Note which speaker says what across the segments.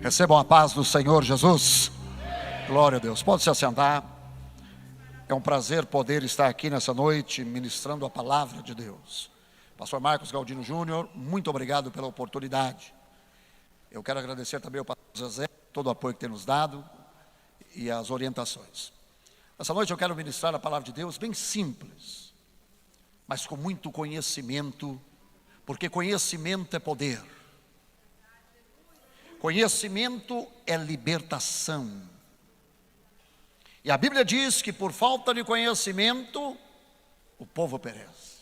Speaker 1: Recebam a paz do Senhor Jesus. Glória a Deus. Pode se assentar. É um prazer poder estar aqui nessa noite ministrando a palavra de Deus. Pastor Marcos Galdino Júnior, muito obrigado pela oportunidade. Eu quero agradecer também ao pastor José, todo o apoio que tem nos dado e as orientações. Essa noite eu quero ministrar a palavra de Deus bem simples, mas com muito conhecimento, porque conhecimento é poder. Conhecimento é libertação. E a Bíblia diz que por falta de conhecimento, o povo perece.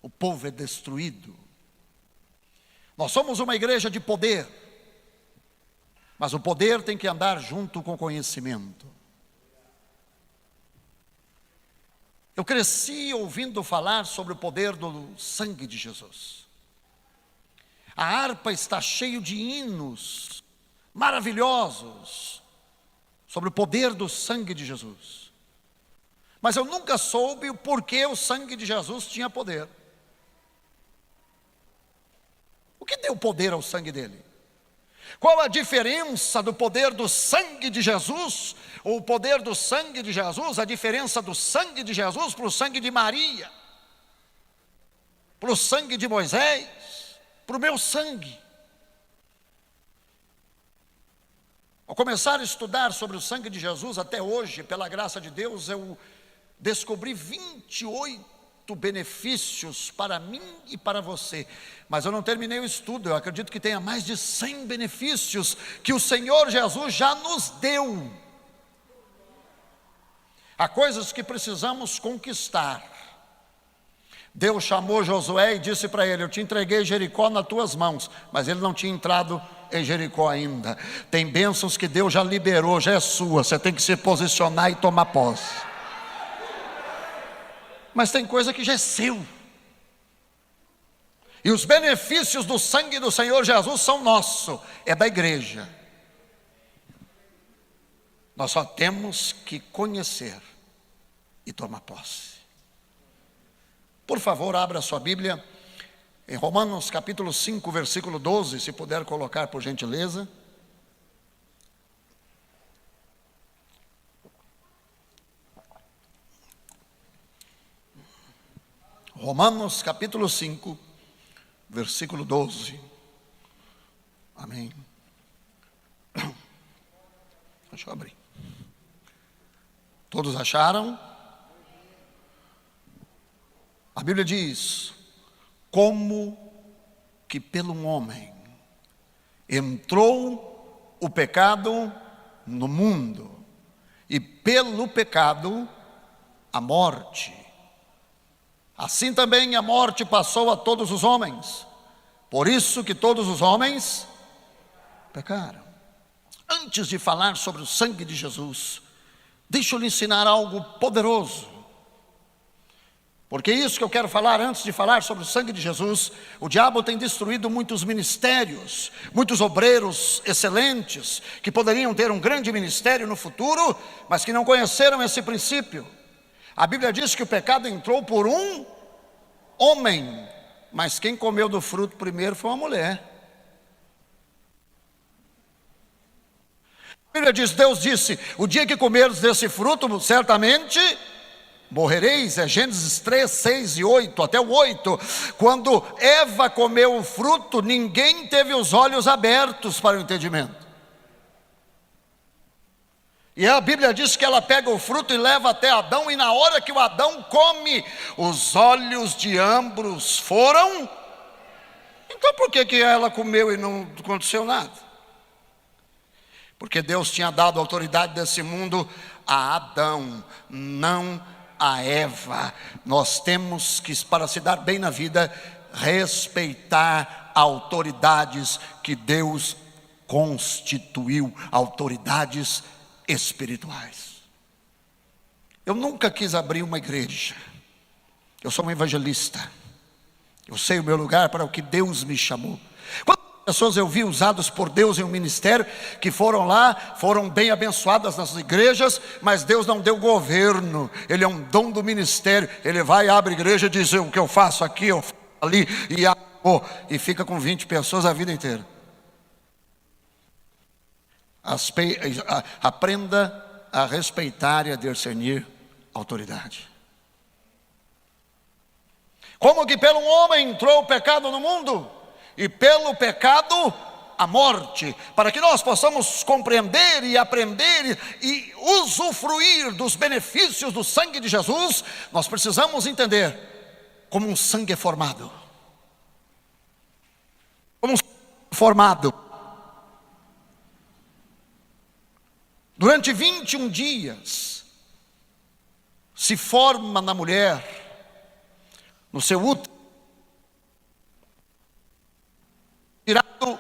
Speaker 1: O povo é destruído. Nós somos uma igreja de poder, mas o poder tem que andar junto com o conhecimento. Eu cresci ouvindo falar sobre o poder do sangue de Jesus. A harpa está cheia de hinos maravilhosos sobre o poder do sangue de Jesus. Mas eu nunca soube o porquê o sangue de Jesus tinha poder. O que deu poder ao sangue dele? Qual a diferença do poder do sangue de Jesus, ou o poder do sangue de Jesus, a diferença do sangue de Jesus para o sangue de Maria, para o sangue de Moisés, para o meu sangue? Ao começar a estudar sobre o sangue de Jesus, até hoje, pela graça de Deus, eu descobri 28 benefícios para mim e para você. Mas eu não terminei o estudo, eu acredito que tenha mais de 100 benefícios que o Senhor Jesus já nos deu. Há coisas que precisamos conquistar. Deus chamou Josué e disse para ele: eu te entreguei Jericó nas tuas mãos, mas ele não tinha entrado em Jericó ainda. Tem bênçãos que Deus já liberou, já é sua, você tem que se posicionar e tomar posse. Mas tem coisa que já é seu. E os benefícios do sangue do Senhor Jesus são nossos, é da igreja. Nós só temos que conhecer e tomar posse. Por favor, abra sua Bíblia em Romanos capítulo 5, versículo 12, se puder colocar por gentileza. Romanos capítulo 5, versículo 12. Amém. Deixa eu abrir. Todos acharam? A Bíblia diz: como que pelo homem entrou o pecado no mundo, e pelo pecado a morte, assim também a morte passou a todos os homens, por isso que todos os homens pecaram. Antes de falar sobre o sangue de Jesus, deixa eu lhe ensinar algo poderoso. Porque é isso que eu quero falar antes de falar sobre o sangue de Jesus. O diabo tem destruído muitos ministérios, muitos obreiros excelentes, que poderiam ter um grande ministério no futuro, mas que não conheceram esse princípio. A Bíblia diz que o pecado entrou por um homem, mas quem comeu do fruto primeiro foi uma mulher. A Bíblia diz, Deus disse: o dia que comeres desse fruto, certamente morrereis. É Gênesis 3, 6 e 8, até o 8. Quando Eva comeu o fruto, ninguém teve os olhos abertos para o entendimento. E a Bíblia diz que ela pega o fruto e leva até Adão, e na hora que o Adão come, os olhos de ambos foram. Então por que ela comeu e não aconteceu nada? Porque Deus tinha dado a autoridade desse mundo a Adão, não a Eva. Nós temos que, para se dar bem na vida, respeitar autoridades que Deus constituiu, autoridades espirituais. Eu nunca quis abrir uma igreja. Eu sou um evangelista. Eu sei o meu lugar para o que Deus me chamou. Quantas pessoas eu vi usadas por Deus em um ministério, que foram lá, foram bem abençoadas nas igrejas, mas Deus não deu governo. Ele é um dom do ministério. Ele vai, abre igreja, diz: o que eu faço aqui, eu faço ali, e fica com 20 pessoas a vida inteira. Aprenda a respeitar e a discernir a autoridade. Como que pelo homem entrou o pecado no mundo, e pelo pecado a morte, para que nós possamos compreender e aprender e usufruir dos benefícios do sangue de Jesus, nós precisamos entender como um sangue é formado. Como um sangue é formado. Durante 21 dias, se forma na mulher, no seu útero, tirado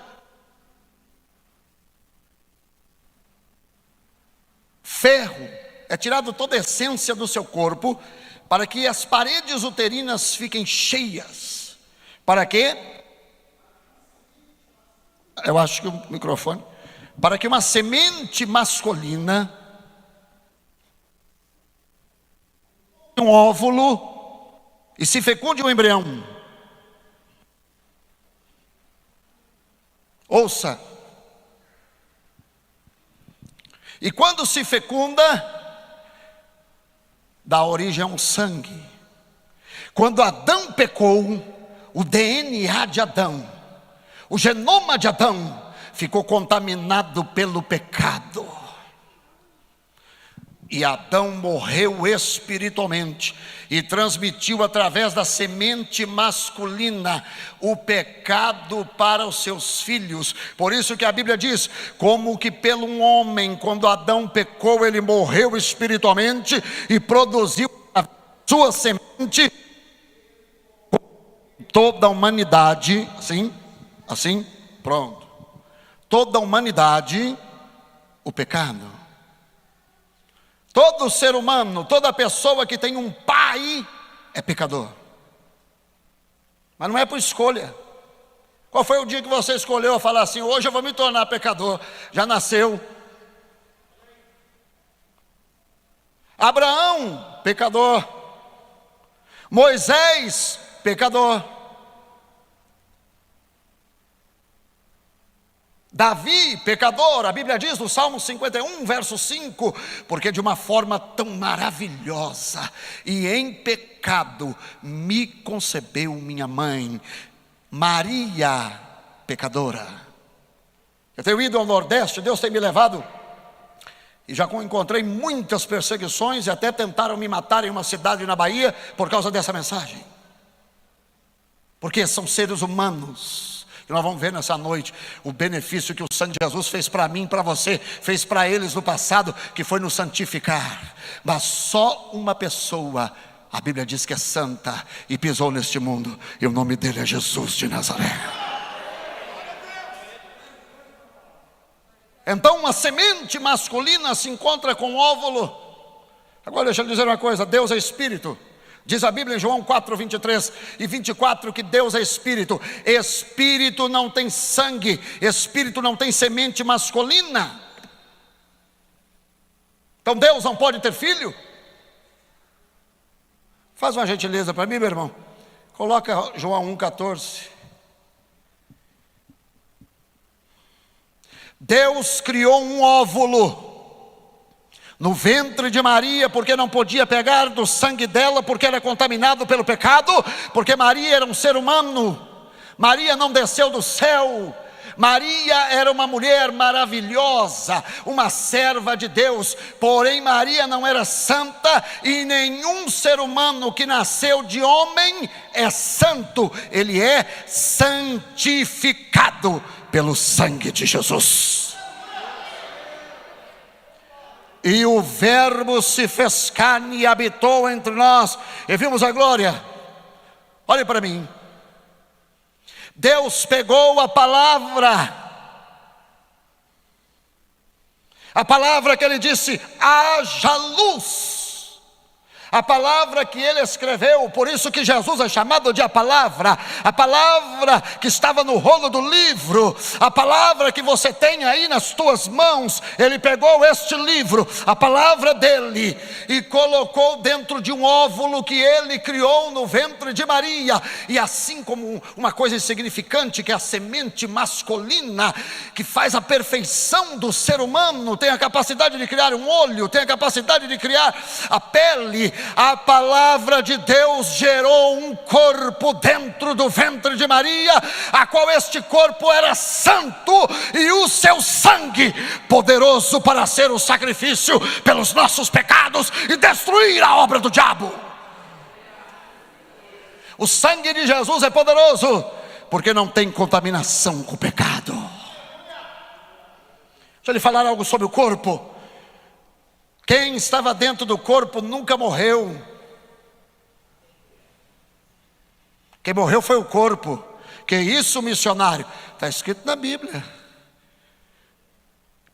Speaker 1: ferro, é tirado toda a essência do seu corpo, para que as paredes uterinas fiquem cheias. Para quê? Eu acho que o microfone. Para que uma semente masculina, um óvulo, e se fecunde um embrião. Ouça. E quando se fecunda, dá origem a um sangue. Quando Adão pecou, o DNA de Adão, o genoma de Adão, ficou contaminado pelo pecado. E Adão morreu espiritualmente e transmitiu através da semente masculina o pecado para os seus filhos. Por isso que a Bíblia diz, como que pelo um homem, quando Adão pecou, ele morreu espiritualmente e produziu a sua semente toda a humanidade, assim, pronto. Toda a humanidade, o pecado. Todo ser humano, toda pessoa que tem um pai é pecador. Mas não é por escolha. Qual foi o dia que você escolheu falar assim, hoje eu vou me tornar pecador? Já nasceu. Abraão, pecador. Moisés, pecador. Davi, pecador, a Bíblia diz no Salmo 51, verso 5, porque de uma forma tão maravilhosa e em pecado me concebeu minha mãe. Maria, pecadora. Eu tenho ido ao Nordeste, Deus tem me levado, e já encontrei muitas perseguições, e até tentaram me matar em uma cidade na Bahia, por causa dessa mensagem. Porque são seres humanos. E nós vamos ver nessa noite o benefício que o sangue de Jesus fez para mim, para você, fez para eles no passado, que foi nos santificar. Mas só uma pessoa, a Bíblia diz que é santa e pisou neste mundo, e o nome dele é Jesus de Nazaré. Então uma semente masculina se encontra com o óvulo. Agora deixa eu dizer uma coisa, Deus é Espírito. Diz a Bíblia em João 4, 23 e 24 que Deus é Espírito. Espírito não tem sangue, Espírito não tem semente masculina. Então Deus não pode ter filho? Faz uma gentileza para mim, meu irmão. Coloca João 1, 14. Deus criou um óvulo no ventre de Maria, porque não podia pegar do sangue dela, porque era contaminado pelo pecado, porque Maria era um ser humano. Maria não desceu do céu. Maria era uma mulher maravilhosa, uma serva de Deus, porém Maria não era santa, e nenhum ser humano que nasceu de homem é santo, ele é santificado pelo sangue de Jesus. E o verbo se fez carne e habitou entre nós, e vimos a glória. Olhe para mim. Deus pegou a palavra que ele disse, haja luz. a palavra que ele escreveu. Por isso que Jesus é chamado de a palavra que estava no rolo do livro, a palavra que você tem aí nas tuas mãos. Ele pegou este livro, a palavra dele, e colocou dentro de um óvulo que ele criou no ventre de Maria. E assim como uma coisa insignificante, que é a semente masculina, que faz a perfeição do ser humano, tem a capacidade de criar um olho, tem a capacidade de criar a pele, a palavra de Deus gerou um corpo dentro do ventre de Maria, a qual este corpo era santo, e o seu sangue poderoso para ser o sacrifício pelos nossos pecados e destruir a obra do diabo. O sangue de Jesus é poderoso, porque não tem contaminação com o pecado. Deixa eu lhe falar algo sobre o corpo. Quem estava dentro do corpo nunca morreu. Quem morreu foi o corpo. Que isso, missionário? Está escrito na Bíblia.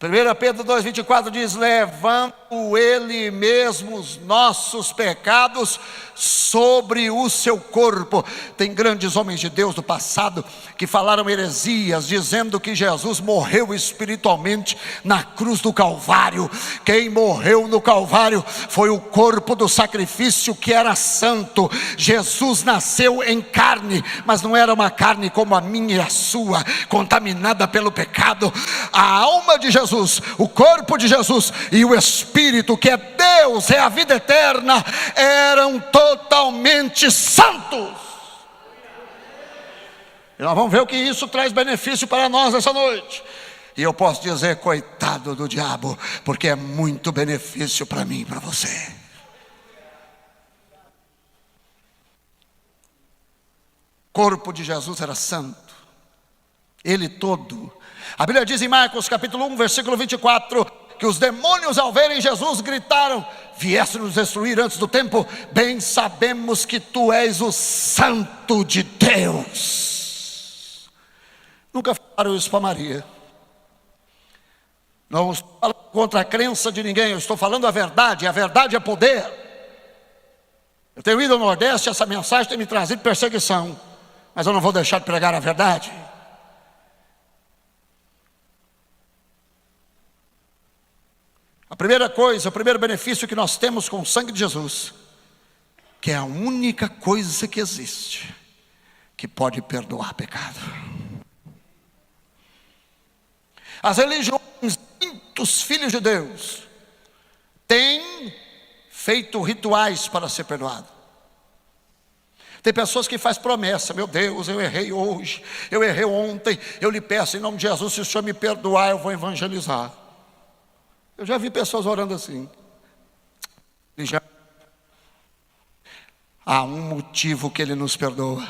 Speaker 1: 1 Pedro 2,24 diz: levando ele mesmo os nossos pecados sobre o seu corpo. Tem grandes homens de Deus do passado que falaram heresias, dizendo que Jesus morreu espiritualmente na cruz do Calvário. Quem morreu no Calvário foi o corpo do sacrifício, que era santo. Jesus nasceu em carne, mas não era uma carne como a minha e a sua, contaminada pelo pecado. A alma de Jesus, o corpo de Jesus e o Espírito, que é Deus, é a vida eterna, eram totalmente santos. E nós vamos ver o que isso traz benefício para nós essa noite. E eu posso dizer, coitado do diabo, porque é muito benefício para mim e para você. O corpo de Jesus era santo, ele todo. A Bíblia diz em Marcos capítulo 1, versículo 24, que os demônios, ao verem Jesus, gritaram: vieste nos destruir antes do tempo? Bem sabemos que tu és o Santo de Deus. Nunca falaram isso para Maria. Não estou falando contra a crença de ninguém, eu estou falando a verdade. A verdade é poder. Eu tenho ido ao Nordeste, essa mensagem tem me trazido perseguição, mas eu não vou deixar de pregar a verdade. A primeira coisa, o primeiro benefício que nós temos com o sangue de Jesus, que é a única coisa que existe que pode perdoar pecado. As religiões, muitos filhos de Deus têm feito rituais para ser perdoado. Tem pessoas que fazem promessa: meu Deus, eu errei hoje, eu errei ontem, eu lhe peço em nome de Jesus, se o Senhor me perdoar, eu vou evangelizar. Eu já vi pessoas orando assim. Há um motivo que Ele nos perdoa: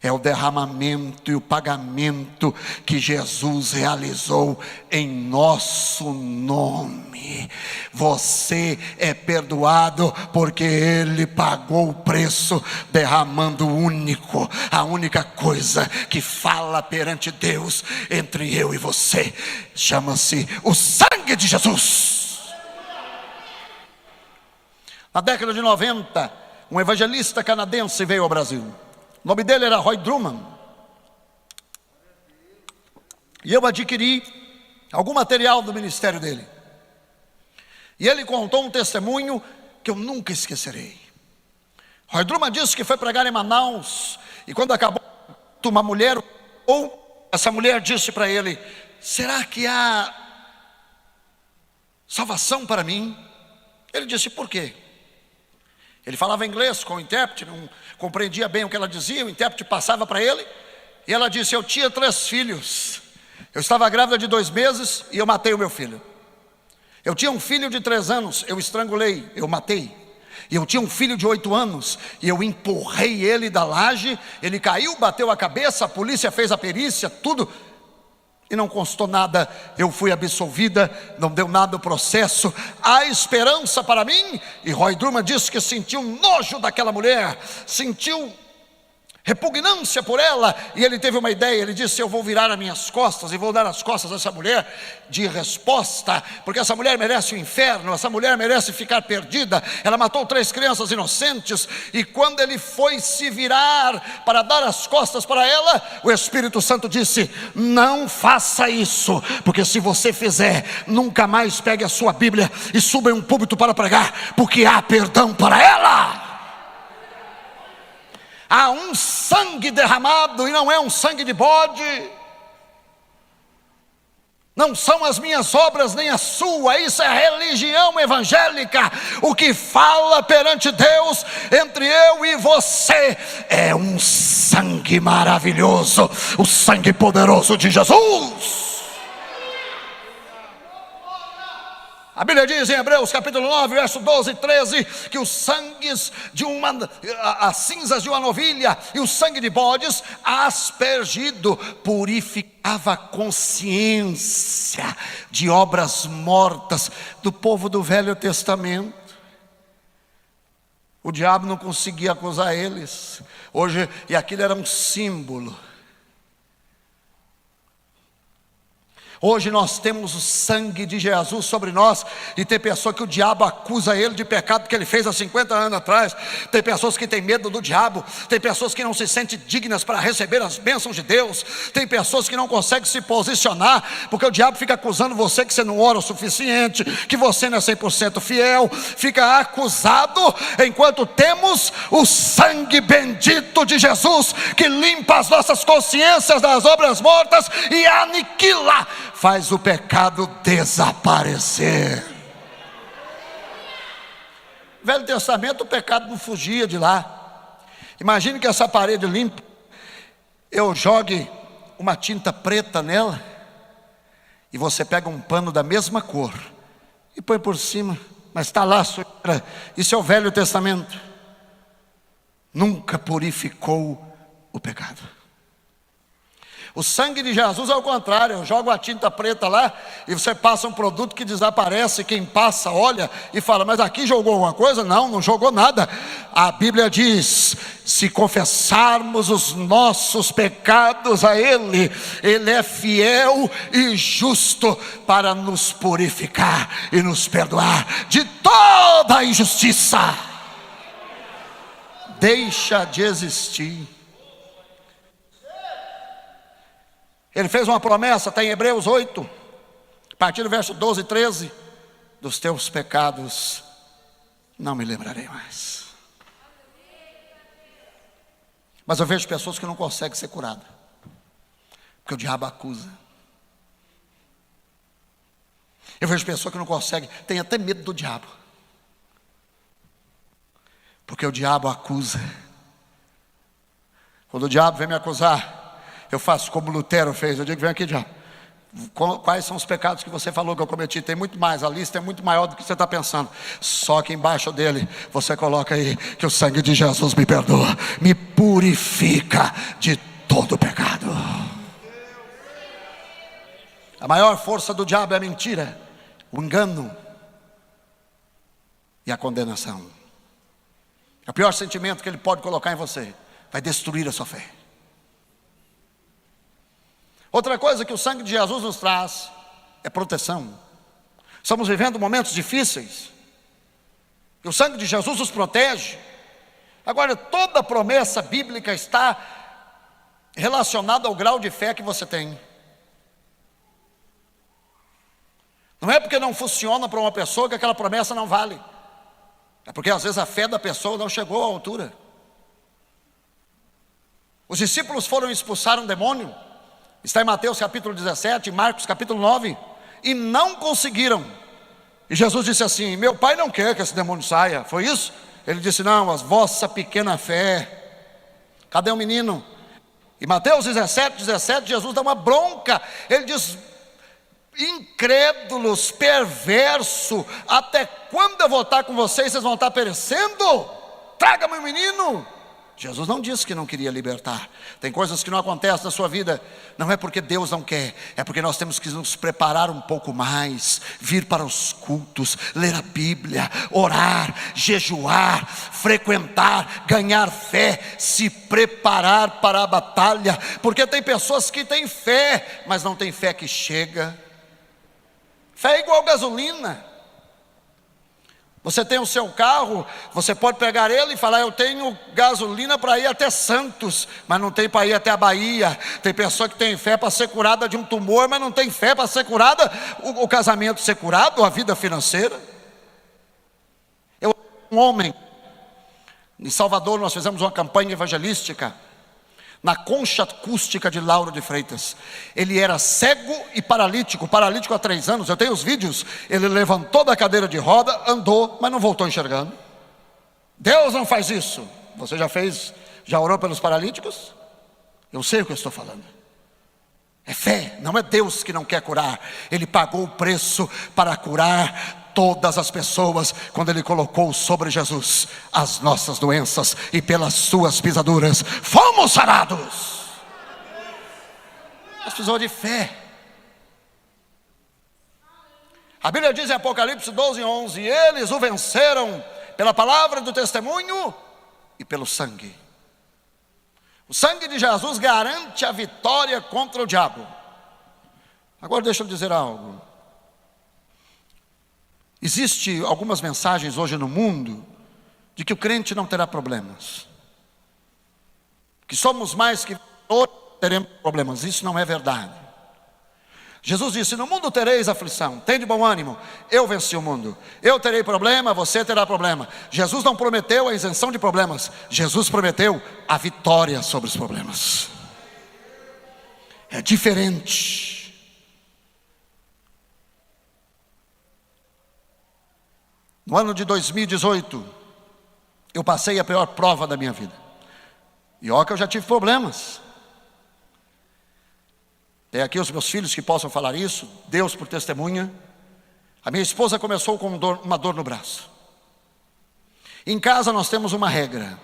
Speaker 1: é o derramamento e o pagamento que Jesus realizou em nosso nome. Você é perdoado porque Ele pagou o preço, derramando a única coisa que fala perante Deus entre eu e você. Chama-se o sangue de Jesus. Na década de 90, um evangelista canadense veio ao Brasil. O nome dele era Roy Drummond. E eu adquiri algum material do ministério dele. E ele contou um testemunho que eu nunca esquecerei. Roy Drummond disse que foi pregar em Manaus, e quando acabou, uma mulher, ou essa mulher disse para ele: será que há salvação para mim? Ele disse: por quê? Ele falava inglês com o intérprete, não compreendia bem o que ela dizia. O intérprete passava para ele, e ela disse: eu tinha 3 filhos. Eu estava grávida de 2 meses e eu matei o meu filho. Eu tinha um filho de 3 anos, eu estrangulei, eu matei. E eu tinha um filho de 8 anos, e eu empurrei ele da laje. Ele caiu, bateu a cabeça, a polícia fez a perícia, tudo, e não constou nada. Eu fui absolvida, não deu nada o processo. Há esperança para mim. E Roy Drummond disse que sentiu nojo daquela mulher, sentiu repugnância por ela, e ele teve uma ideia. Ele disse: eu vou virar as minhas costas e vou dar as costas a essa mulher de resposta, porque essa mulher merece o inferno, essa mulher merece ficar perdida. Ela matou 3 crianças inocentes. E quando ele foi se virar para dar as costas para ela, o Espírito Santo disse: não faça isso, porque se você fizer, nunca mais pegue a sua Bíblia e suba em um púlpito para pregar, porque há perdão para ela. Há um sangue derramado, e não é um sangue de bode. Não são as minhas obras nem a sua, isso é religião evangélica. O que fala perante Deus entre eu e você é um sangue maravilhoso, o sangue poderoso de Jesus. A Bíblia diz em Hebreus capítulo 9, verso 12 e 13, que os sangues as cinzas de uma novilha e o sangue de bodes aspergido purificava a consciência de obras mortas do povo do Velho Testamento. O diabo não conseguia acusar eles. Hoje, e aquilo era um símbolo. Hoje nós temos o sangue de Jesus sobre nós, e tem pessoa que o diabo acusa ele de pecado que ele fez há 50 anos atrás. Tem pessoas que têm medo do diabo, tem pessoas que não se sentem dignas para receber as bênçãos de Deus, tem pessoas que não conseguem se posicionar, porque o diabo fica acusando você que você não ora o suficiente, que você não é 100% fiel, fica acusado, enquanto temos o sangue bendito de Jesus, que limpa as nossas consciências das obras mortas e aniquila, faz o pecado desaparecer. No Velho Testamento o pecado não fugia de lá. Imagine que essa parede limpa, eu jogue uma tinta preta nela, e você pega um pano da mesma cor e põe por cima, mas está lá a sujeira. Isso é o Velho Testamento. Nunca purificou o pecado. O sangue de Jesus é o contrário. Eu jogo a tinta preta lá e você passa um produto que desaparece. Quem passa olha e fala: mas aqui jogou alguma coisa? Não, não jogou nada. A Bíblia diz: se confessarmos os nossos pecados a Ele, Ele é fiel e justo para nos purificar e nos perdoar de toda a injustiça. Deixa de existir. Ele fez uma promessa, está em Hebreus 8, a partir do verso 12 e 13: dos teus pecados não me lembrarei mais. Mas eu vejo pessoas que não conseguem ser curadas, porque o diabo acusa. Eu vejo pessoas que não conseguem, tem até medo do diabo, porque o diabo acusa. Quando o diabo vem me acusar, eu faço como Lutero fez. Eu digo: vem aqui, diabo, quais são os pecados que você falou que eu cometi? Tem muito mais, a lista é muito maior do que você está pensando. Só que embaixo dele você coloca aí que o sangue de Jesus me perdoa, me purifica de todo pecado. A maior força do diabo é a mentira, o engano e a condenação. O pior sentimento que ele pode colocar em você vai destruir a sua fé. Outra coisa que o sangue de Jesus nos traz é proteção. Estamos vivendo momentos difíceis, e o sangue de Jesus nos protege. Agora, toda promessa bíblica está relacionada ao grau de fé que você tem. Não é porque não funciona para uma pessoa que aquela promessa não vale. É porque às vezes a fé da pessoa não chegou à altura. Os discípulos foram expulsar um demônio, está em Mateus capítulo 17, Marcos capítulo 9, e não conseguiram. E Jesus disse assim: meu pai não quer que esse demônio saia. Foi isso? Ele disse: não, a vossa pequena fé. Cadê o menino? E Mateus 17, Jesus dá uma bronca. Ele diz: incrédulos, perverso, até quando eu vou estar com vocês? Vocês vão estar perecendo? Traga-me o menino. Jesus não disse que não queria libertar. Tem coisas que não acontecem na sua vida, não é porque Deus não quer, é porque nós temos que nos preparar um pouco mais, vir para os cultos, ler a Bíblia, orar, jejuar, frequentar, ganhar fé, se preparar para a batalha, porque tem pessoas que têm fé, mas não têm fé que chega. Fé é igual gasolina. Você tem o seu carro, você pode pegar ele e falar: eu tenho gasolina para ir até Santos, mas não tem para ir até a Bahia. Tem pessoa que tem fé para ser curada de um tumor, mas não tem fé para ser curada, o casamento ser curado, a vida financeira. Um homem, em Salvador nós fizemos uma campanha evangelística, na Concha Acústica de Lauro de Freitas. Ele era cego e paralítico há 3 anos, eu tenho os vídeos. Ele levantou da cadeira de roda, andou, mas não voltou enxergando. Deus não faz isso. Você já fez, já orou pelos paralíticos? Eu sei o que eu estou falando. É fé, não é Deus que não quer curar. Ele pagou o preço para curar todas as pessoas, quando Ele colocou sobre Jesus as nossas doenças, e pelas suas pisaduras fomos sarados. Nós precisamos de fé. A Bíblia diz em Apocalipse 12:11: eles o venceram pela palavra do testemunho e pelo sangue. O sangue de Jesus garante a vitória contra o diabo. Agora deixa eu dizer algo. Existe algumas mensagens hoje no mundo de que o crente não terá problemas, que somos mais que todos teremos problemas. Isso não é verdade. Jesus disse: no mundo tereis aflição, tende bom ânimo, eu venci o mundo. Eu terei problema, você terá problema. Jesus não prometeu a isenção de problemas, Jesus prometeu a vitória sobre os problemas. É diferente. No ano de 2018, eu passei a pior prova da minha vida. E olha que eu já tive problemas. Tem aqui os meus filhos que possam falar isso, Deus por testemunha. A minha esposa começou com uma dor no braço. Em casa nós temos uma regra: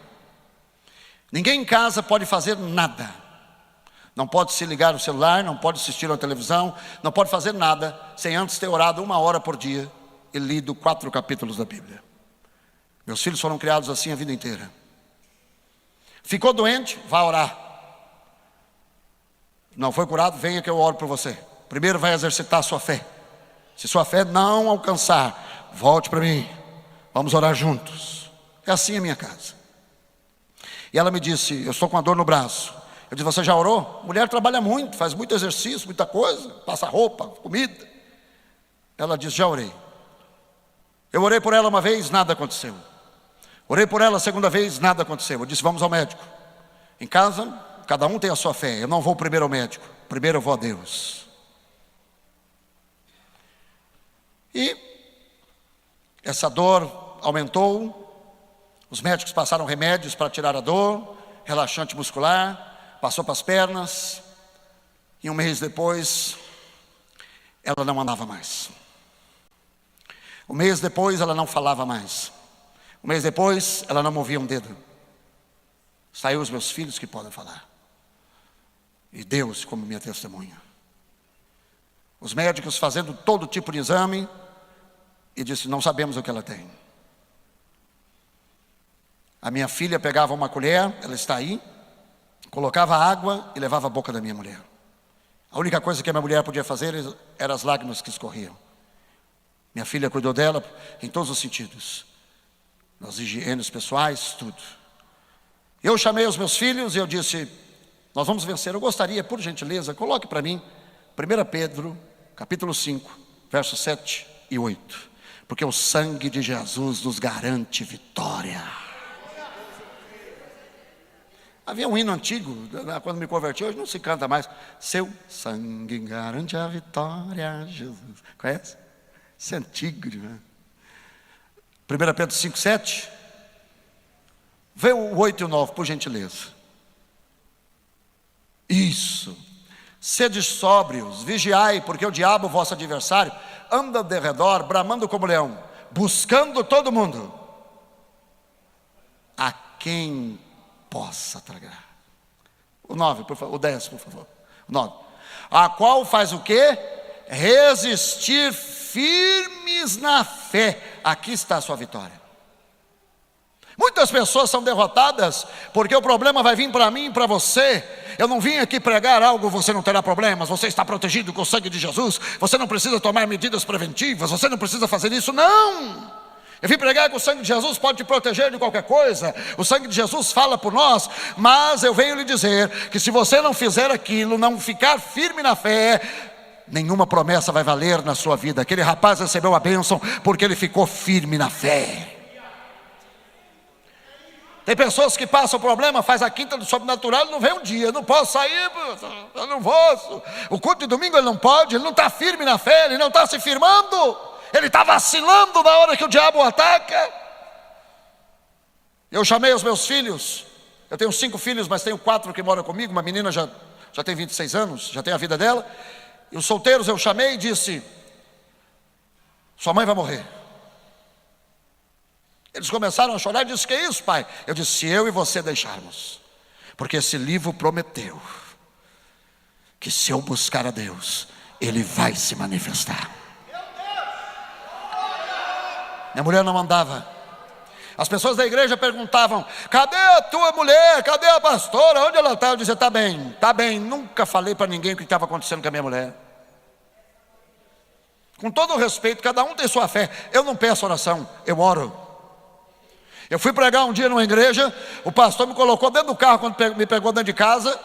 Speaker 1: ninguém em casa pode fazer nada. Não pode se ligar no celular, não pode assistir à televisão, não pode fazer nada sem antes ter orado 1 hora por dia e lido 4 capítulos da Bíblia. Meus filhos foram criados assim a vida inteira. Ficou doente, vá orar. Não foi curado, venha que eu oro por você. Primeiro vai exercitar a sua fé. Se sua fé não alcançar, volte para mim, vamos orar juntos. É assim a minha casa. E ela me disse: eu estou com uma dor no braço. Eu disse: você já orou? Mulher trabalha muito, faz muito exercício, muita coisa, passa roupa, comida. Ela disse: já orei. Eu orei por ela uma vez, nada aconteceu. Orei por ela a segunda vez, nada aconteceu. Eu disse: vamos ao médico. Em casa, cada um tem a sua fé. Eu não vou primeiro ao médico, primeiro eu vou a Deus. E essa dor aumentou. Os médicos passaram remédios para tirar a dor, relaxante muscular, passou para as pernas. E 1 mês depois, ela não andava mais. 1 mês depois, ela não falava mais. 1 mês depois, ela não movia um dedo. Saiu os meus filhos que podem falar. E Deus como minha testemunha. Os médicos fazendo todo tipo de exame, e disse: não sabemos o que ela tem. A minha filha pegava uma colher, ela está aí, colocava água e levava à boca da minha mulher. A única coisa que a minha mulher podia fazer eram as lágrimas que escorriam. Minha filha cuidou dela em todos os sentidos, nas higienes pessoais, tudo. Eu chamei os meus filhos e eu disse: nós vamos vencer. Eu gostaria, por gentileza, coloque para mim 1 Pedro, capítulo 5, versos 7 e 8. Porque o sangue de Jesus nos garante vitória. Havia um hino antigo, quando me converti, hoje não se canta mais. Seu sangue garante a vitória, Jesus. Conhece? Isso é antigo, né? 1 Pedro 5, 7. Vê o 8 e o 9, por gentileza. Isso. Sede sóbrios, vigiai, porque o diabo, vosso adversário, anda de redor, bramando como leão, buscando todo mundo a quem possa tragar. O 9, por favor, o 10, por favor. O 9. A qual faz o quê? Resistir firmes na fé. Aqui está a sua vitória. Muitas pessoas são derrotadas porque o problema vai vir para mim e para você. Eu não vim aqui pregar algo, você não terá problemas, você está protegido com o sangue de Jesus, você não precisa tomar medidas preventivas, você não precisa fazer isso, não. Eu vim pregar que o sangue de Jesus pode te proteger de qualquer coisa, o sangue de Jesus fala por nós, mas eu venho lhe dizer que se você não fizer aquilo, não ficar firme na fé, nenhuma promessa vai valer na sua vida. Aquele rapaz recebeu a bênção porque ele ficou firme na fé. Tem pessoas que passam o problema, faz a quinta do sobrenatural, não vem um dia, eu não posso sair, eu não vou. O culto de domingo ele não pode, ele não está firme na fé, ele não está se firmando, ele está vacilando na hora que o diabo o ataca. Eu chamei os meus filhos, eu tenho 5 filhos, mas tenho 4 que moram comigo, uma menina já tem 26 anos, já tem a vida dela, e os solteiros eu chamei e disse: sua mãe vai morrer. Eles começaram a chorar e disse: que é isso, pai? Eu disse: se eu e você deixarmos, porque esse livro prometeu que se eu buscar a Deus, Ele vai se manifestar. Minha mulher não andava. As pessoas da igreja perguntavam: cadê a tua mulher? Cadê a pastora? Onde ela está? Eu dizia: está bem, está bem. Nunca falei para ninguém o que estava acontecendo com a minha mulher. Com todo o respeito, cada um tem sua fé. Eu não peço oração, eu oro. Eu fui pregar um dia numa igreja, o pastor me colocou dentro do carro quando me pegou dentro de casa.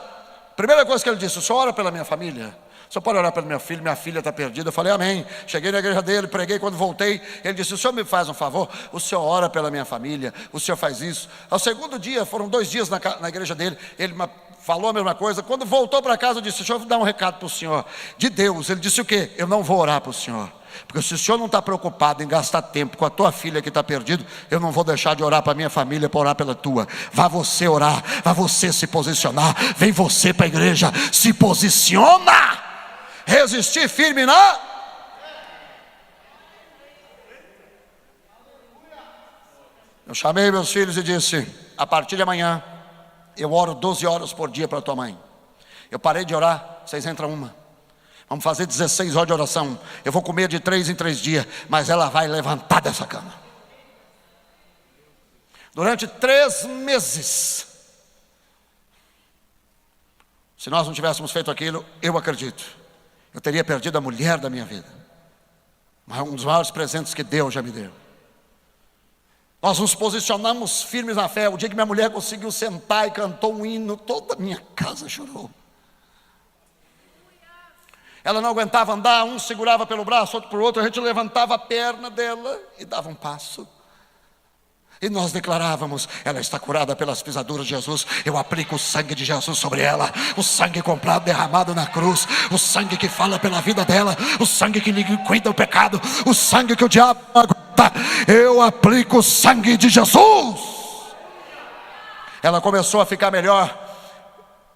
Speaker 1: Primeira coisa que ele disse: o senhor ora pela minha família? O senhor pode orar pelo meu filho? Minha filha está perdida. Eu falei: amém. Cheguei na igreja dele, preguei. Quando voltei, ele disse: o senhor me faz um favor? O senhor ora pela minha família? O senhor faz isso? Ao segundo dia, foram 2 dias na igreja dele, ele falou a mesma coisa. Quando voltou para casa, eu disse: deixa eu dar um recado para o senhor de Deus. Ele disse: o quê? Eu não vou orar para o senhor, porque se o senhor não está preocupado em gastar tempo com a tua filha que está perdida, eu não vou deixar de orar para a minha família, para orar pela tua. Vá você orar, vá você se posicionar, vem você para a igreja, se posiciona. Resistir firme na... Eu chamei meus filhos e disse: a partir de amanhã eu oro 12 horas por dia para tua mãe. Eu parei de orar, vocês entram uma. Vamos fazer 16 horas de oração. Eu vou comer de 3 em 3 dias, mas ela vai levantar dessa cama. Durante 3 meses. Se nós não tivéssemos feito aquilo, eu acredito, eu teria perdido a mulher da minha vida. Mas é um dos maiores presentes que Deus já me deu. Nós nos posicionamos firmes na fé. O dia que minha mulher conseguiu sentar e cantou um hino, toda a minha casa chorou. Ela não aguentava andar, um segurava pelo braço, outro por outro. A gente levantava a perna dela e dava um passo. E nós declarávamos: ela está curada pelas pisaduras de Jesus. Eu aplico o sangue de Jesus sobre ela, o sangue comprado, derramado na cruz, o sangue que fala pela vida dela, o sangue que liquida o pecado, o sangue que o diabo não aguenta. Eu aplico o sangue de Jesus. Ela começou a ficar melhor.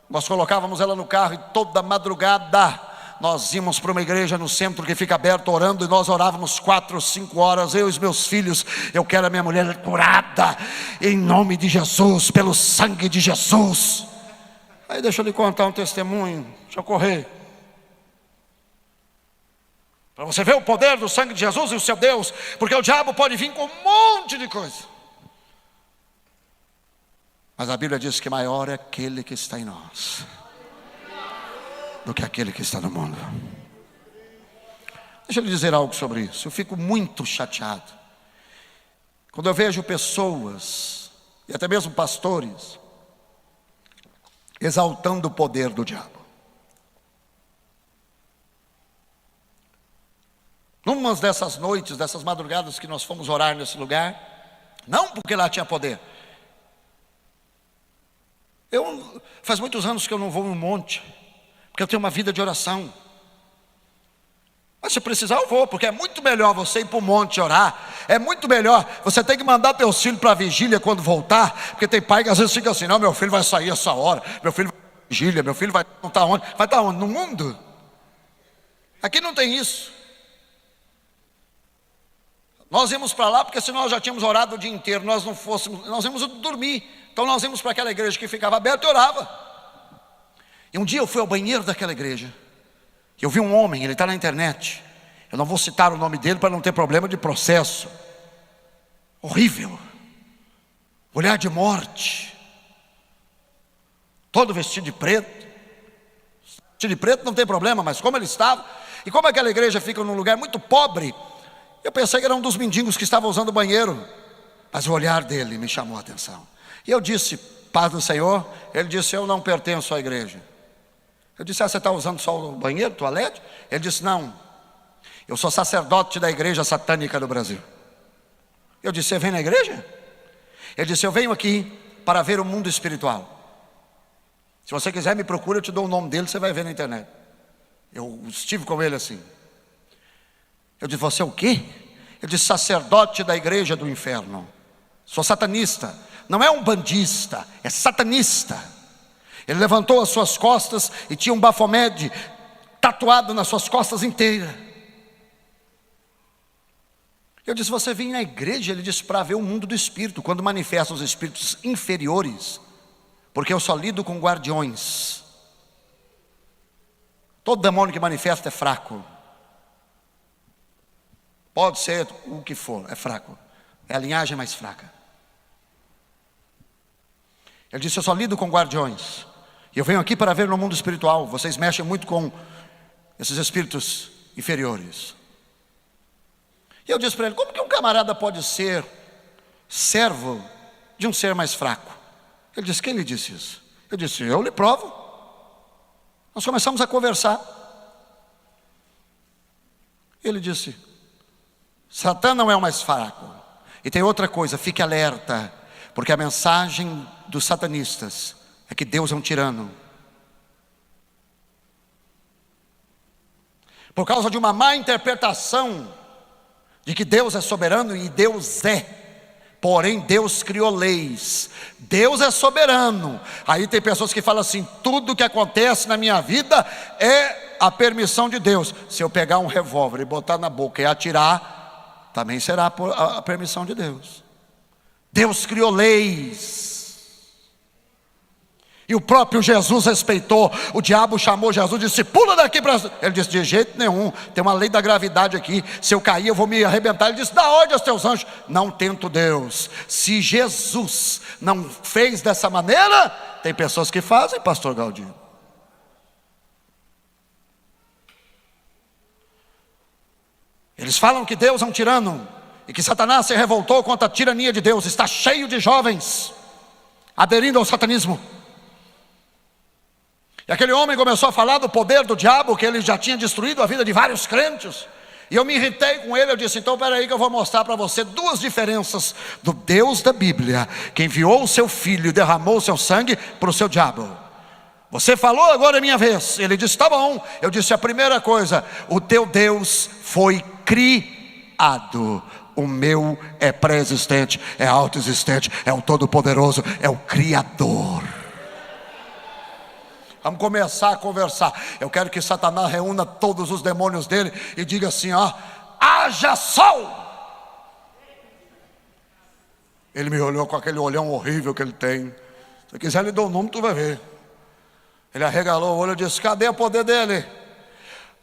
Speaker 1: Nós colocávamos ela no carro e toda madrugada nós íamos para uma igreja no centro que fica aberto orando, e nós orávamos 4 ou 5 horas, eu e os meus filhos. Eu quero a minha mulher curada em nome de Jesus, pelo sangue de Jesus. Aí deixa eu lhe contar um testemunho, deixa eu correr, para você ver o poder do sangue de Jesus e o seu Deus, porque o diabo pode vir com um monte de coisa, mas a Bíblia diz que maior é aquele que está em nós do que aquele que está no mundo. Deixa eu lhe dizer algo sobre isso. Eu fico muito chateado quando eu vejo pessoas, e até mesmo pastores, exaltando o poder do diabo. Numa dessas noites, dessas madrugadas que nós fomos orar nesse lugar, não porque lá tinha poder. Faz muitos anos que eu não vou no monte, porque eu tenho uma vida de oração. Mas se precisar eu vou, porque é muito melhor você ir para o monte orar. É muito melhor. Você tem que mandar teus filhos para a vigília quando voltar, porque tem pai que às vezes fica assim: não, meu filho vai sair essa hora, meu filho vai para a vigília, meu filho vai estar onde? Vai estar onde? No mundo. Aqui não tem isso. Nós íamos para lá porque senão nós já tínhamos orado o dia inteiro, nós íamos dormir. Então nós íamos para aquela igreja que ficava aberta e orava. E um dia eu fui ao banheiro daquela igreja. E eu vi um homem, ele está na internet. Eu não vou citar o nome dele para não ter problema de processo. Horrível. Olhar de morte. Todo vestido de preto. Vestido de preto não tem problema, mas como ele estava, e como aquela igreja fica num lugar muito pobre, eu pensei que era um dos mendigos que estava usando o banheiro. Mas o olhar dele me chamou a atenção. E eu disse, paz do Senhor. Ele disse, eu não pertenço à igreja. Eu disse, você está usando só o banheiro, toalete? Ele disse, não, eu sou sacerdote da igreja satânica do Brasil. Eu disse, você vem na igreja? Ele disse, eu venho aqui para ver o mundo espiritual. Se você quiser me procura, eu te dou o nome dele, você vai ver na internet. Eu estive com ele assim. Eu disse, você é o quê? Ele disse, sacerdote da igreja do inferno. Sou satanista. Não é um bandista, é satanista. Ele levantou as suas costas e tinha um Baphomet tatuado nas suas costas inteiras. Eu disse, você vem na igreja? Ele disse, para ver o mundo do espírito, quando manifesta os espíritos inferiores, porque eu só lido com guardiões. Todo demônio que manifesta é fraco. Pode ser o que for, é fraco. É a linhagem mais fraca. Ele disse, eu só lido com guardiões. E eu venho aqui para ver no mundo espiritual. Vocês mexem muito com esses espíritos inferiores. E eu disse para ele, como que um camarada pode ser servo de um ser mais fraco? Ele disse, quem lhe disse isso? Eu disse, eu lhe provo. Nós começamos a conversar. Ele disse, Satã não é o mais fraco. E tem outra coisa, fique alerta, porque a mensagem dos satanistas é que Deus é um tirano. Por causa de uma má interpretação de que Deus é soberano, e Deus é. Porém Deus criou leis. Deus é soberano. Aí tem pessoas que falam assim, tudo que acontece na minha vida é a permissão de Deus. Se eu pegar um revólver e botar na boca e atirar, também será por a permissão de Deus. Deus criou leis. E o próprio Jesus respeitou. O diabo chamou Jesus e disse, pula daqui para... Ele disse, de jeito nenhum, tem uma lei da gravidade aqui. Se eu cair eu vou me arrebentar. Ele disse, dá ordem aos teus anjos. Não tento Deus. Se Jesus não fez dessa maneira, tem pessoas que fazem, pastor Galdino. Eles falam que Deus é um tirano e que Satanás se revoltou contra a tirania de Deus. Está cheio de jovens aderindo ao satanismo. E aquele homem começou a falar do poder do diabo, que ele já tinha destruído a vida de vários crentes. E eu me irritei com ele, eu disse, então peraí que eu vou mostrar para você duas diferenças do Deus da Bíblia, que enviou o seu filho e derramou o seu sangue para o seu diabo. Você falou, agora é minha vez. Ele disse, tá bom. Eu disse, a primeira coisa, o teu Deus foi criado. O meu é pré-existente, é autoexistente, é o todo-poderoso, é o Criador. Vamos começar a conversar. Eu quero que Satanás reúna todos os demônios dele e diga assim, ó, haja sol. Ele me olhou com aquele olhão horrível que ele tem. Se quiser lhe dou o nome, tu vai ver. Ele arregalou o olho e disse, cadê o poder dele?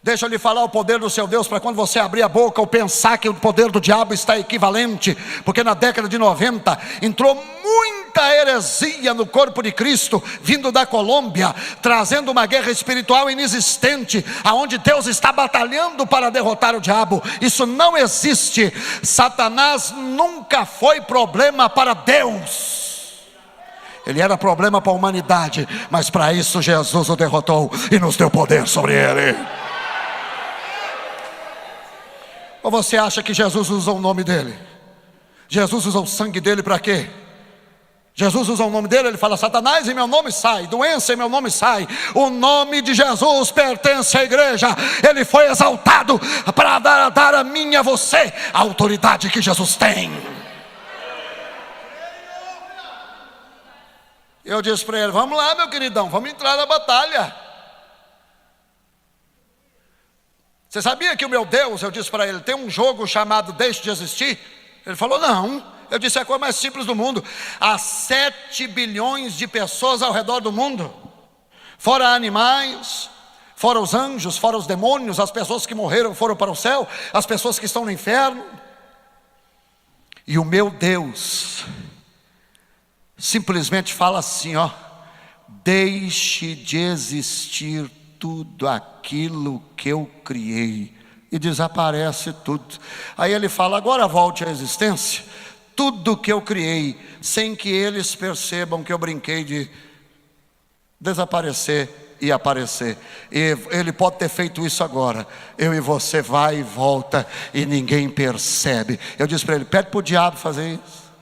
Speaker 1: Deixa eu lhe falar o poder do seu Deus, para quando você abrir a boca ou pensar que o poder do diabo está equivalente. Porque na década de 90 entrou muita heresia no corpo de Cristo, vindo da Colômbia, trazendo uma guerra espiritual inexistente, aonde Deus está batalhando para derrotar o diabo. Isso não existe. Satanás nunca foi problema para Deus. Ele era problema para a humanidade, mas para isso Jesus o derrotou e nos deu poder sobre ele. Ou você acha que Jesus usou o nome dele? Jesus usou o sangue dele para quê? Jesus usa o nome dele, ele fala, Satanás em meu nome sai, doença em meu nome sai. O nome de Jesus pertence à igreja. Ele foi exaltado para dar a mim e a você a autoridade que Jesus tem. Eu disse para ele, vamos lá meu queridão, vamos entrar na batalha. Você sabia que o meu Deus, eu disse para ele, tem um jogo chamado Deixe de Existir? Ele falou, não, Eu disse, é a coisa mais simples do mundo. Há 7 bilhões de pessoas ao redor do mundo, fora animais, fora os anjos, fora os demônios, as pessoas que morreram foram para o céu, as pessoas que estão no inferno. E o meu Deus simplesmente fala assim, ó: deixe de existir tudo aquilo que eu criei, e desaparece tudo. Aí ele fala, agora volte à existência tudo que eu criei, sem que eles percebam que eu brinquei de desaparecer e aparecer. E ele pode ter feito isso agora. Eu e você vai e volta e ninguém percebe. Eu disse para ele, pede para o diabo fazer isso.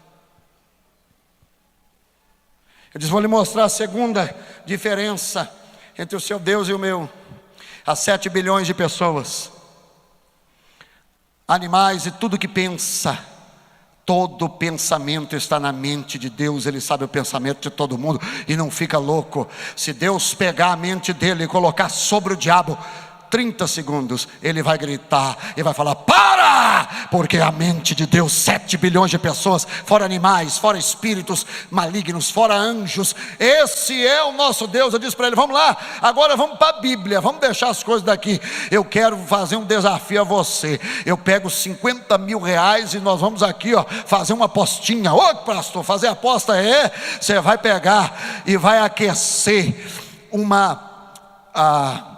Speaker 1: Eu disse, vou lhe mostrar a segunda diferença entre o seu Deus e o meu. Há 7 bilhões de pessoas, animais e tudo que pensa. Todo pensamento está na mente de Deus. Ele sabe o pensamento de todo mundo e não fica louco. Se Deus pegar a mente dele e colocar sobre o diabo 30 segundos, ele vai gritar e vai falar, para! Porque a mente de Deus, 7 bilhões de pessoas, fora animais, fora espíritos malignos, fora anjos, esse é o nosso Deus. Eu disse para ele, vamos lá, agora vamos para a Bíblia, vamos deixar as coisas daqui. Eu quero fazer um desafio a você. Eu pego 50 mil reais e nós vamos aqui, ó, fazer uma apostinha. Ô pastor, fazer aposta você vai pegar e vai aquecer uma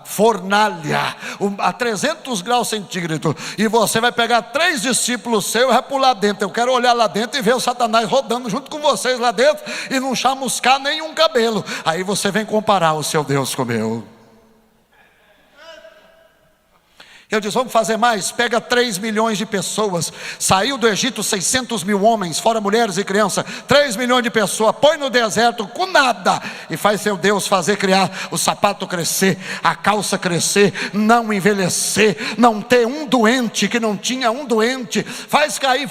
Speaker 1: fornalha a 300 graus centígrados, e você vai pegar 3 discípulos seus e vai pular dentro. Eu quero olhar lá dentro e ver o Satanás rodando junto com vocês lá dentro e não chamuscar nenhum cabelo. Aí você vem comparar o seu Deus com o meu. Eu disse, vamos fazer mais, pega 3 milhões de pessoas, saiu do Egito 600 mil homens, fora mulheres e crianças, 3 milhões de pessoas, põe no deserto com nada, e faz seu Deus fazer criar o sapato crescer, a calça crescer, não envelhecer, não ter um doente que não tinha um doente, faz cair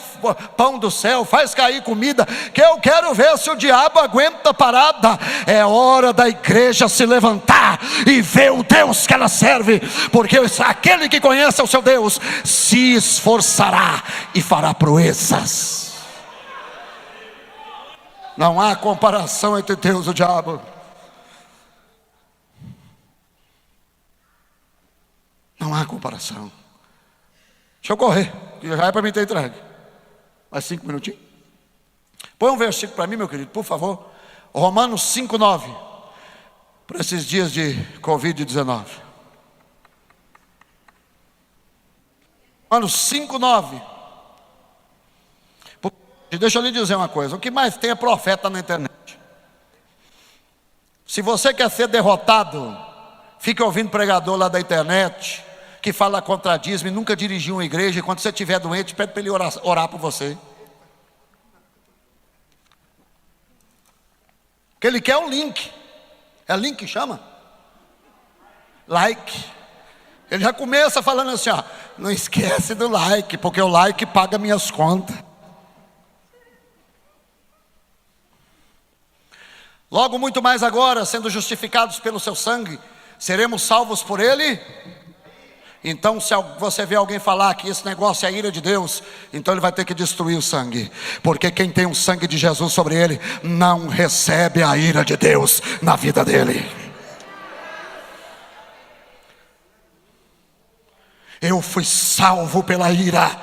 Speaker 1: pão do céu, faz cair comida, que eu quero ver se o diabo aguenta parada. É hora da igreja se levantar e ver o Deus que ela serve, porque aquele que conhece o seu Deus se esforçará e fará proezas. Não há comparação entre Deus e o diabo. Não há comparação. Deixa eu correr, que já é para mim ter entregue. Mais 5 minutinhos. Põe um versículo para mim, meu querido, por favor. Romanos 5:9. Para esses dias de Covid-19. Romanos 5:9. Deixa eu lhe dizer uma coisa. O que mais tem é profeta na internet. Se você quer ser derrotado, fica ouvindo pregador lá da internet que fala contra dízimo e nunca dirigiu uma igreja. E quando você estiver doente, pede para ele orar por você. O que ele quer é um link. É link que chama? Like. Ele já começa falando assim, ó, não esquece do like, porque o like paga minhas contas. Logo muito mais agora, sendo justificados pelo seu sangue, seremos salvos por ele. Então se você vê alguém falar que esse negócio é a ira de Deus, então ele vai ter que destruir o sangue, porque quem tem o sangue de Jesus sobre ele, não recebe a ira de Deus na vida dele. Eu fui salvo pela ira.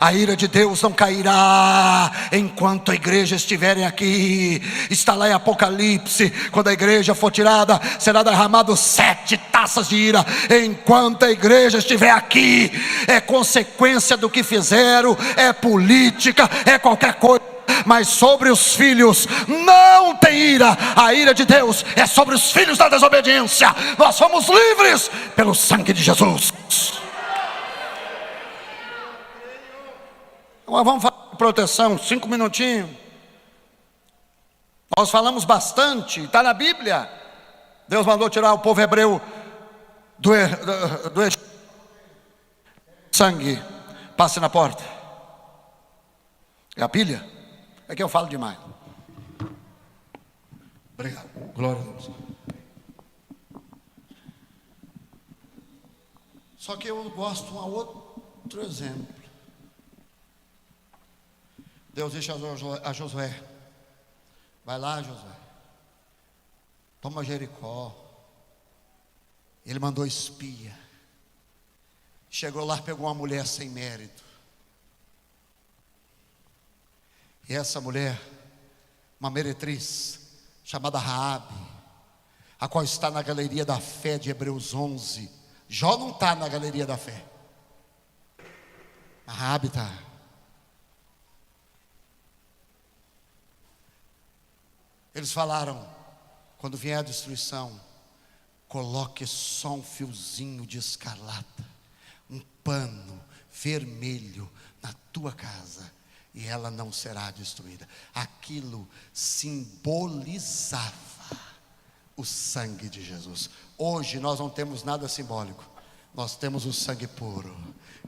Speaker 1: A ira de Deus não cairá enquanto a igreja estiverem aqui. Está lá em Apocalipse, quando a igreja for tirada, será derramado 7 taças de ira. Enquanto a igreja estiver aqui, é consequência do que fizeram, é política, é qualquer coisa. Mas sobre os filhos não tem ira. A ira de Deus é sobre os filhos da desobediência. Nós somos livres pelo sangue de Jesus. Agora vamos falar de proteção, 5 minutinhos. Nós falamos bastante, está na Bíblia. Deus mandou tirar o povo hebreu do Egito. Sangue, passe na porta. É a pilha? É que eu falo demais. Obrigado, glória a Deus. Só que eu gosto de um outro exemplo. Deus disse a Josué: vai lá, Josué, toma Jericó. Ele mandou espia. Chegou lá, pegou uma mulher sem mérito. E essa mulher, uma meretriz chamada Raabe, a qual está na galeria da fé de Hebreus 11. Jó não está na galeria da fé, a Raabe está. Eles falaram: quando vier a destruição, coloque só um fiozinho de escarlata, um pano vermelho na tua casa, e ela não será destruída. Aquilo simbolizava o sangue de Jesus. Hoje nós não temos nada simbólico, nós temos o sangue puro,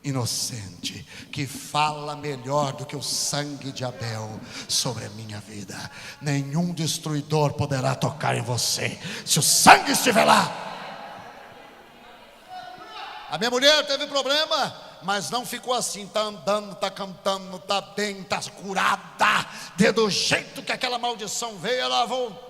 Speaker 1: inocente, que fala melhor do que o sangue de Abel sobre a minha vida. Nenhum destruidor poderá tocar em você se o sangue estiver lá. A minha mulher teve problema, mas não ficou assim. Está andando, está cantando, está bem, está curada. Do jeito que aquela maldição veio, ela voltou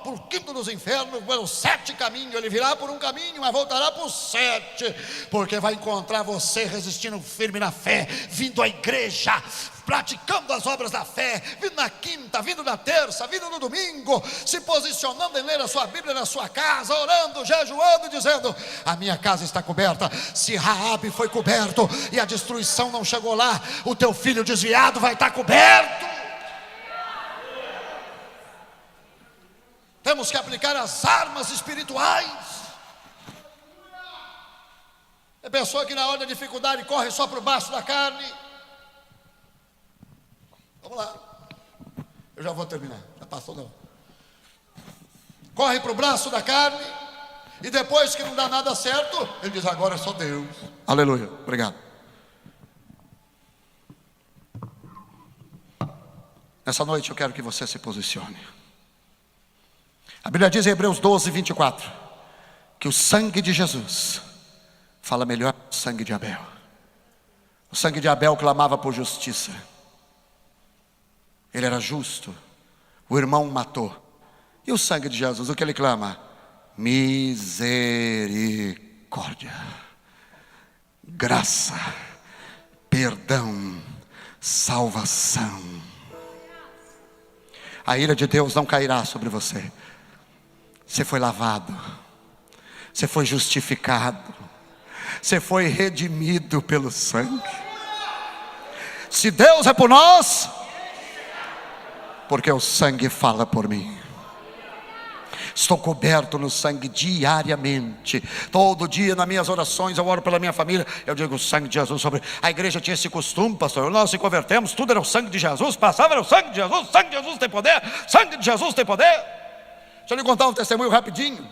Speaker 1: por quinto dos infernos, pelos 7 caminhos. Ele virá por um caminho, mas voltará por 7, porque vai encontrar você resistindo firme na fé, vindo à igreja, praticando as obras da fé, vindo na quinta, vindo na terça, vindo no domingo, se posicionando em ler a sua Bíblia na sua casa, orando, jejuando, dizendo: a minha casa está coberta. Se Raabe foi coberto e a destruição não chegou lá, o teu filho desviado vai estar coberto. Temos que aplicar as armas espirituais. É pessoa que na hora da dificuldade corre só para o braço da carne. Vamos lá, eu já vou terminar, já passou não. Corre para o braço da carne, e depois que não dá nada certo, ele diz: agora é só Deus. Aleluia, obrigado. Nessa noite eu quero que você se posicione. A Bíblia diz em Hebreus 12, 24, que o sangue de Jesus fala melhor que o sangue de Abel. O sangue de Abel clamava por justiça. Ele era justo, o irmão matou. E o sangue de Jesus, o que ele clama? Misericórdia, graça, perdão, salvação. A ira de Deus não cairá sobre você. Você foi lavado, você foi justificado, você foi redimido pelo sangue. Se Deus é por nós, porque o sangue fala por mim. Estou coberto no sangue diariamente. Todo dia nas minhas orações eu oro pela minha família, eu digo: o sangue de Jesus sobre. A igreja tinha esse costume, pastor, nós se convertemos, tudo era o sangue de Jesus, passava, era o sangue de Jesus. O sangue de Jesus tem poder, sangue de Jesus tem poder. Deixa eu lhe contar um testemunho rapidinho,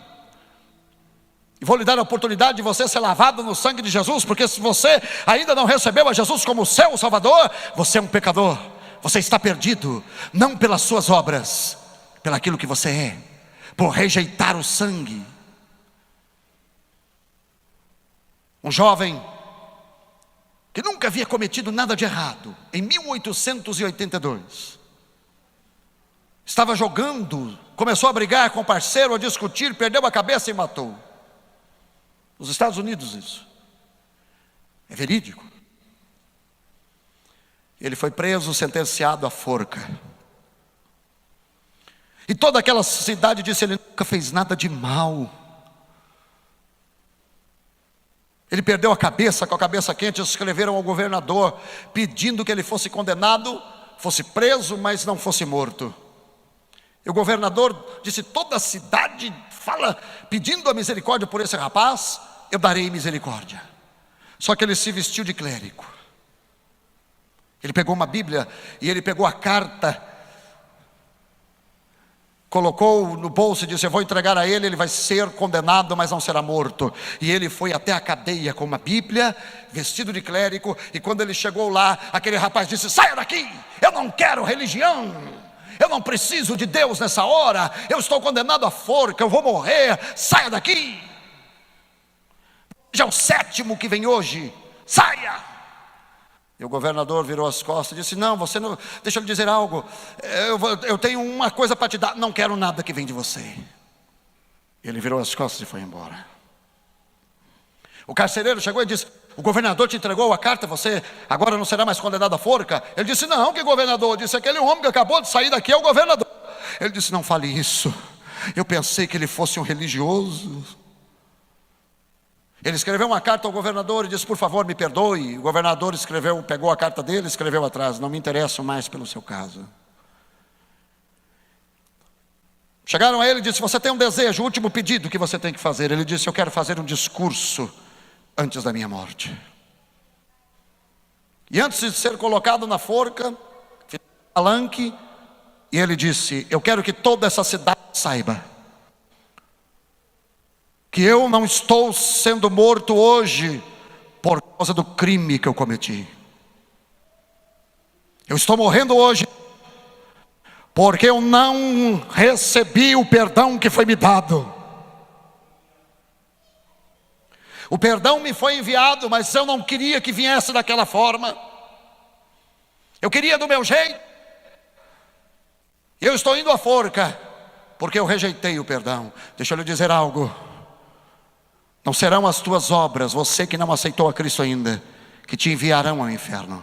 Speaker 1: e vou lhe dar a oportunidade de você ser lavado no sangue de Jesus, porque se você ainda não recebeu a Jesus como seu Salvador, você é um pecador, você está perdido, não pelas suas obras, pelaquilo que você é, por rejeitar o sangue. Um jovem que nunca havia cometido nada de errado, em 1882, estava jogando, começou a brigar com o parceiro, a discutir, perdeu a cabeça e matou. Nos Estados Unidos isso é verídico. Ele foi preso, sentenciado à forca. E toda aquela cidade disse: ele nunca fez nada de mal. Ele perdeu a cabeça, com a cabeça quente, escreveram ao governador pedindo que ele fosse condenado, fosse preso, mas não fosse morto. E o governador disse: toda a cidade fala pedindo a misericórdia por esse rapaz, eu darei misericórdia. Só que ele se vestiu de clérigo. Ele pegou uma Bíblia e ele pegou a carta, colocou no bolso e disse: eu vou entregar a ele, ele vai ser condenado, mas não será morto. E ele foi até a cadeia com uma Bíblia, vestido de clérigo. E quando ele chegou lá, aquele rapaz disse: saia daqui, eu não quero religião, eu não preciso de Deus nessa hora, eu estou condenado à forca, eu vou morrer, saia daqui. Já é o 7º que vem hoje, saia. E o governador virou as costas e disse: não, você não, deixa eu lhe dizer algo, eu tenho uma coisa para te dar, não quero nada que vem de você. Ele virou as costas e foi embora. O carcereiro chegou e disse: o governador te entregou a carta, você agora não será mais condenado à forca? Ele disse: não, que governador? Disse: aquele homem que acabou de sair daqui é o governador. Ele disse: não fale isso, eu pensei que ele fosse um religioso. Ele escreveu uma carta ao governador e disse: por favor, me perdoe. O governador escreveu, pegou a carta dele e escreveu atrás: não me interesso mais pelo seu caso. Chegaram a ele e disse: você tem um desejo, o último pedido que você tem que fazer. Ele disse: eu quero fazer um discurso antes da minha morte. E antes de ser colocado na forca, fez um palanque, e ele disse: eu quero que toda essa cidade saiba que eu não estou sendo morto hoje por causa do crime que eu cometi. Eu estou morrendo hoje porque eu não recebi o perdão que foi me dado. O perdão me foi enviado, mas eu não queria que viesse daquela forma. Eu queria do meu jeito. Eu estou indo à forca porque eu rejeitei o perdão. Deixa eu lhe dizer algo: não serão as tuas obras, você que não aceitou a Cristo ainda, que te enviarão ao inferno.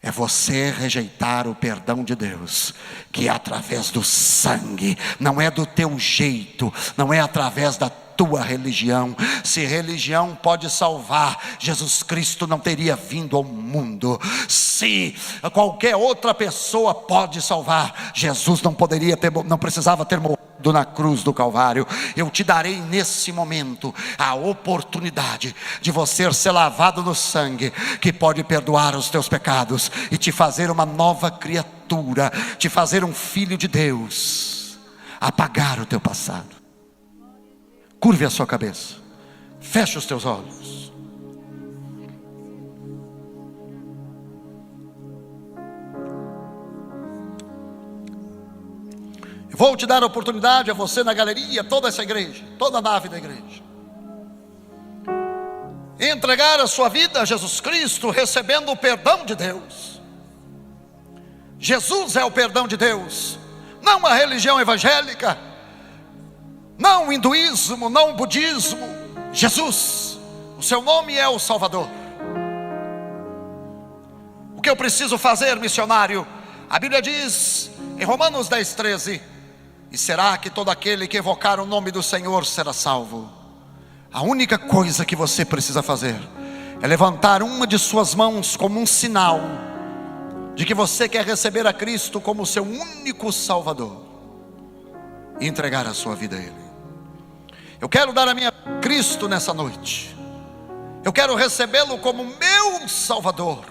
Speaker 1: É você rejeitar o perdão de Deus, que é através do sangue, não é do teu jeito, não é através da tua religião. Se religião pode salvar, Jesus Cristo não teria vindo ao mundo. Se qualquer outra pessoa pode salvar, Jesus não precisava ter morrido na cruz do Calvário. Eu te darei nesse momento a oportunidade de você ser lavado no sangue, que pode perdoar os teus pecados e te fazer uma nova criatura, te fazer um filho de Deus, apagar o teu passado. Curve a sua cabeça, feche os teus olhos. Vou te dar a oportunidade, a você na galeria, toda essa igreja, toda a nave da igreja, entregar a sua vida a Jesus Cristo, recebendo o perdão de Deus. Jesus é o perdão de Deus, não a religião evangélica, não o hinduísmo, não o budismo. Jesus, o seu nome é o Salvador. O que eu preciso fazer, missionário? A Bíblia diz em Romanos 10:13: e será que todo aquele que evocar o nome do Senhor será salvo. A única coisa que você precisa fazer é levantar uma de suas mãos como um sinal de que você quer receber a Cristo como seu único Salvador e entregar a sua vida a Ele. Eu quero dar a minha vida a Cristo nessa noite. Eu quero recebê-lo como meu Salvador.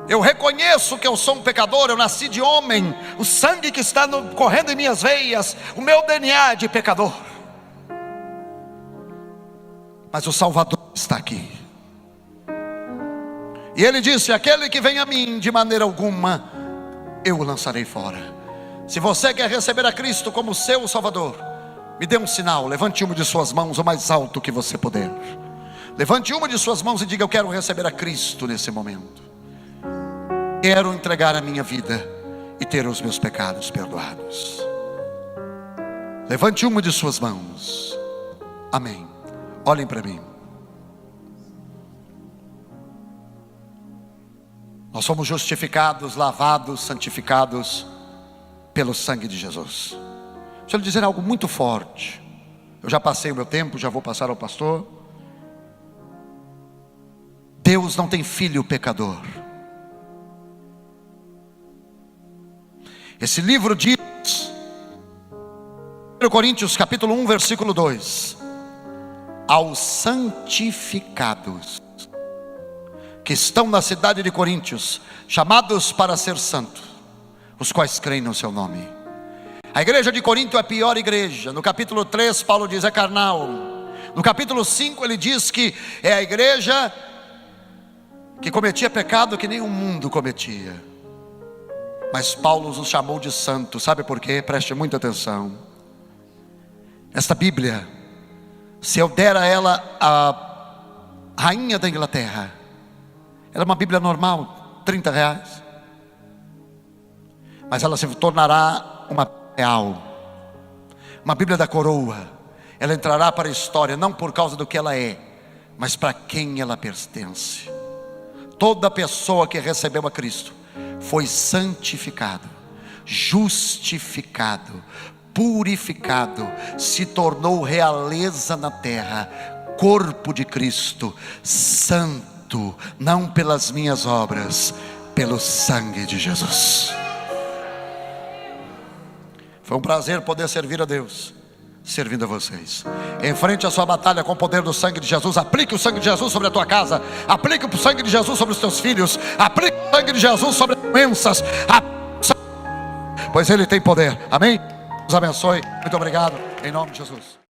Speaker 1: Eu reconheço que eu sou um pecador, eu nasci de homem, o sangue que está correndo em minhas veias, o meu DNA é de pecador. Mas o Salvador está aqui. E Ele disse: aquele que vem a mim, de maneira alguma eu o lançarei fora. Se você quer receber a Cristo como seu Salvador, me dê um sinal, levante uma de suas mãos o mais alto que você puder. Levante uma de suas mãos e diga: eu quero receber a Cristo nesse momento. Quero entregar a minha vida e ter os meus pecados perdoados. Levante uma de suas mãos. Amém. Olhem para mim. Nós somos justificados, lavados, santificados pelo sangue de Jesus. Deixa eu lhe dizer algo muito forte. Eu já passei o meu tempo, já vou passar ao pastor. Deus não tem filho pecador. Esse livro diz, 1 Coríntios capítulo 1, versículo 2: aos santificados que estão na cidade de Coríntios, chamados para ser santos, os quais creem no seu nome. A igreja de Corinto é a pior igreja. No capítulo 3 Paulo diz: é carnal. No capítulo 5 ele diz que é a igreja que cometia pecado que nem o mundo cometia. Mas Paulo os chamou de santos. Sabe por quê? Preste muita atenção. Esta Bíblia, se eu der a ela a rainha da Inglaterra, Era uma Bíblia normal, R$30. Mas ela se tornará uma real, uma Bíblia da coroa. Ela entrará para a história, não por causa do que ela é, mas para quem ela pertence. Toda pessoa que recebeu a Cristo foi santificado, justificado, purificado, se tornou realeza na terra, corpo de Cristo, santo, não pelas minhas obras, pelo sangue de Jesus. Foi um prazer poder servir a Deus, servindo a vocês. Enfrente a sua batalha com o poder do sangue de Jesus. Aplique o sangue de Jesus sobre a tua casa. Aplique o sangue de Jesus sobre os teus filhos. Aplique o sangue de Jesus sobre as doenças. Pois Ele tem poder. Amém? Deus abençoe. Muito obrigado. Em nome de Jesus.